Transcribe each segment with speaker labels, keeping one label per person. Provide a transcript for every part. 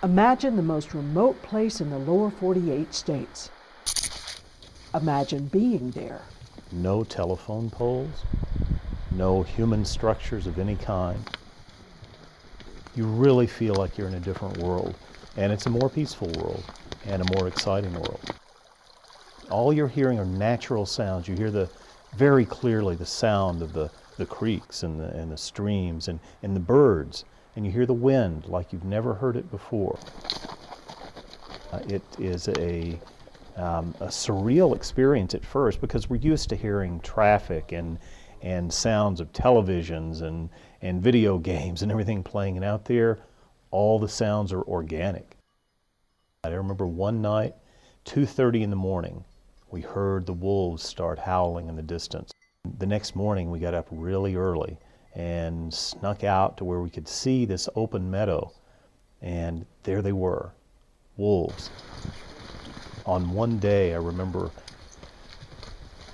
Speaker 1: Imagine the most remote place in the lower 48 states. Imagine being there.
Speaker 2: No telephone poles, no human structures of any kind. You really feel like you're in a different world, and it's a more peaceful world and a more exciting world. All you're hearing are natural sounds. You hear very clearly the sound of the creeks and the streams and the birds, and you hear the wind like you've never heard it before. It is a surreal experience at first because we're used to hearing traffic and sounds of televisions and video games and everything playing, and out there all the sounds are organic. I remember one night, 2:30 in the morning, we heard the wolves start howling in the distance. The next morning we got up really early and snuck out to where we could see this open meadow, and there they were, wolves. On one day I remember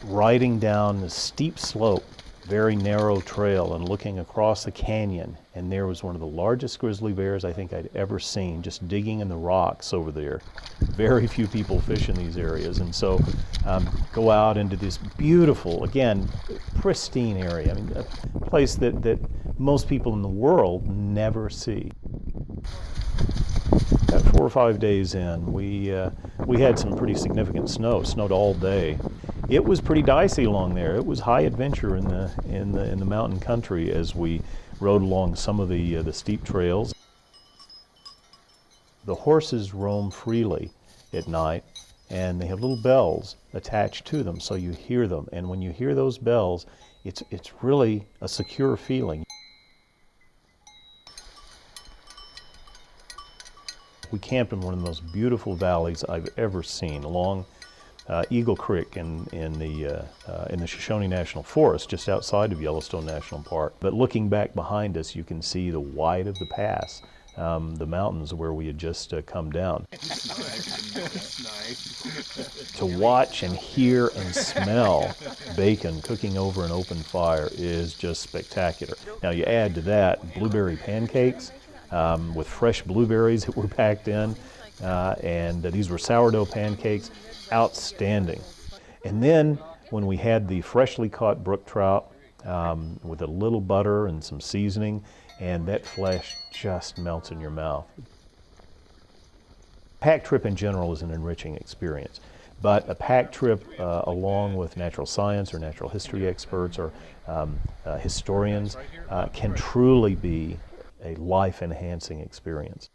Speaker 2: riding down the steep slope, very narrow trail, and looking across the canyon, and there was one of the largest grizzly bears I think I'd ever seen, just digging in the rocks over there. Very few people fish in these areas, and so go out into this beautiful, again, pristine area. I mean, a place that most people in the world never see. At 4 or 5 days in, we had some pretty significant snow. It snowed all day. It was pretty dicey along there. It was high adventure in the mountain country as we rode along some of the steep trails. The horses roam freely at night, and they have little bells attached to them, so you hear them. And when you hear those bells, it's really a secure feeling. We camped in one of the most beautiful valleys I've ever seen, along Eagle Creek in the Shoshone National Forest, just outside of Yellowstone National Park. But looking back behind us, you can see the white of the pass, the mountains where we had just come down. To watch and hear and smell bacon cooking over an open fire is just spectacular. Now you add to that blueberry pancakes with fresh blueberries that were packed in, and these were sourdough pancakes. Outstanding. And then when we had the freshly caught brook trout with a little butter and some seasoning, and that flesh just melts in your mouth. Pack trip in general is an enriching experience, but a pack trip along with natural science or natural history experts or historians can truly be a life-enhancing experience.